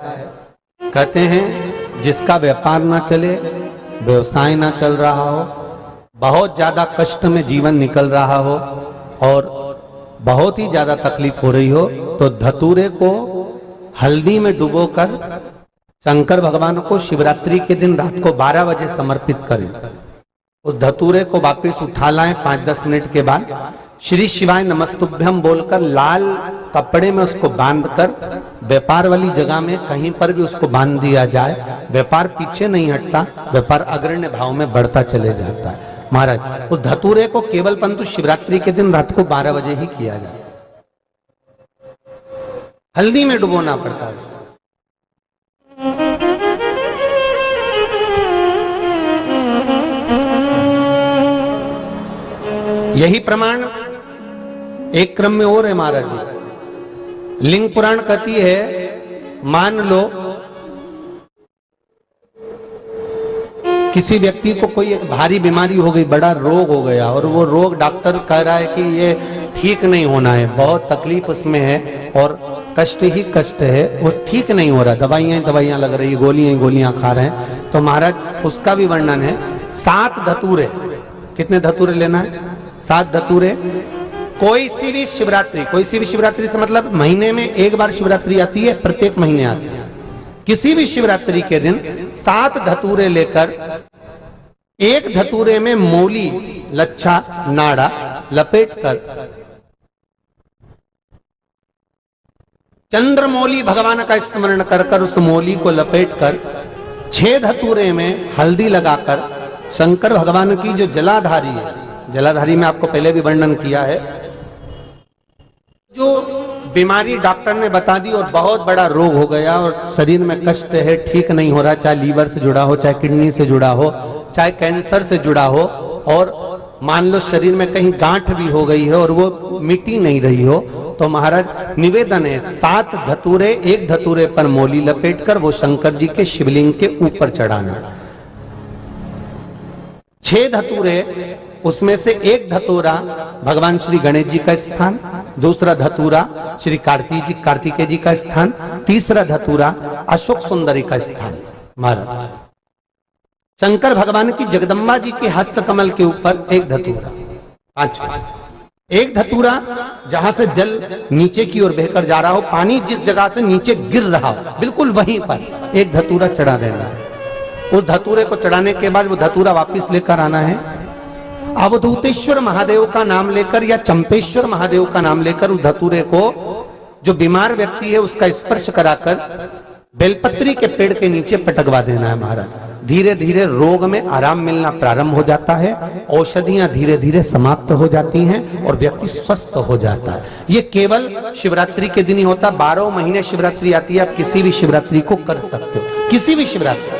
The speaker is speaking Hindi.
कहते हैं जिसका व्यापार ना चले, व्यवसाय ना चल रहा हो, बहुत ज्यादा कष्ट में जीवन निकल रहा हो और बहुत ही ज्यादा तकलीफ हो रही हो, तो धतूरे को हल्दी में डुबोकर शंकर भगवान को शिवरात्रि के दिन रात को 12 बजे समर्पित करें। उस धतूरे को वापस उठा लाएं 5-10 मिनट के बाद, श्री शिवाय नमस्तुभ्यम बोलकर लाल कपड़े में उसको बांधकर व्यापार वाली जगह में कहीं पर भी उसको बांध दिया जाए। व्यापार पीछे नहीं हटता, व्यापार अग्रण्य भाव में बढ़ता चले जाता है। महाराज, उस धतूरे को केवल परंतु शिवरात्रि के दिन रात को 12 बजे ही किया जाए, हल्दी में डुबोना पड़ता है। यही प्रमाण एक क्रम में और है महाराज जी। लिंग पुराण कहती है, मान लो किसी व्यक्ति को कोई एक भारी बीमारी हो गई, बड़ा रोग हो गया और वो रोग डॉक्टर कह रहा है कि ये ठीक नहीं होना है, बहुत तकलीफ उसमें है और कष्ट ही कष्ट है, वो ठीक नहीं हो रहा, दवाइयां लग रही, गोलियां खा रहे हैं। तो महाराज उसका भी वर्णन है। 7 धतूरे, कितने धतूरे लेना है? 7 धतूरे। कोई सी भी शिवरात्रि से मतलब महीने में एक बार शिवरात्रि आती है, प्रत्येक महीने आती है। किसी भी शिवरात्रि के दिन 7 धतूरे लेकर, एक धतूरे में मूली, लच्छा, नाड़ा लपेटकर, चंद्रमौली भगवान का स्मरण कर उस मौली को लपेटकर 6 धतूरे में हल्दी लगाकर शंकर भगवान की जो जलाधारी है, जलाधारी में आपको पहले भी वर्णन किया है, जो बीमारी डॉक्टर ने बता दी और बहुत बड़ा रोग हो गया और शरीर में कष्ट है, ठीक नहीं हो रहा, चाहे लीवर से जुड़ा हो, चाहे किडनी से जुड़ा हो, चाहे कैंसर से जुड़ा हो, और मान लो शरीर में कहीं गांठ भी हो गई है और वो मिटी नहीं रही हो, तो महाराज निवेदन है 7 धतूरे, एक धतूरे पर मौली लपेटकर वो शंकर जी के शिवलिंग के ऊपर चढ़ाना। 6 धतूरे, उसमें से एक धतूरा भगवान श्री गणेश जी का स्थान, दूसरा धतूरा श्री कार्तिकेय जी का स्थान, तीसरा धतूरा अशोक सुंदरी का स्थान। महाराज शंकर भगवान की जगदम्बा जी के हस्त कमल के ऊपर एक धतूरा। अच्छा, एक धतूरा जहां से जल नीचे की ओर बहकर जा रहा हो, पानी जिस जगह से नीचे गिर रहा हो बिल्कुल वहीं पर एक धतूरा चढ़ा देना है। उस धतूरे को चढ़ाने के बाद वो धतूरा वापस लेकर आना है, अवधूतेश्वर महादेव का नाम लेकर या चंपेश्वर महादेव का नाम लेकर उस धतूरे को, जो बीमार व्यक्ति है उसका स्पर्श कराकर बेलपत्री के पेड़ के नीचे पटकवा देना है। महाराज धीरे धीरे रोग में आराम मिलना प्रारंभ हो जाता है, औषधियां धीरे धीरे समाप्त हो जाती हैं और व्यक्ति स्वस्थ हो जाता है। ये केवल शिवरात्रि के दिन ही होता, 12 महीने शिवरात्रि आती है, आप किसी भी शिवरात्रि को कर सकते हो, किसी भी शिवरात्रि।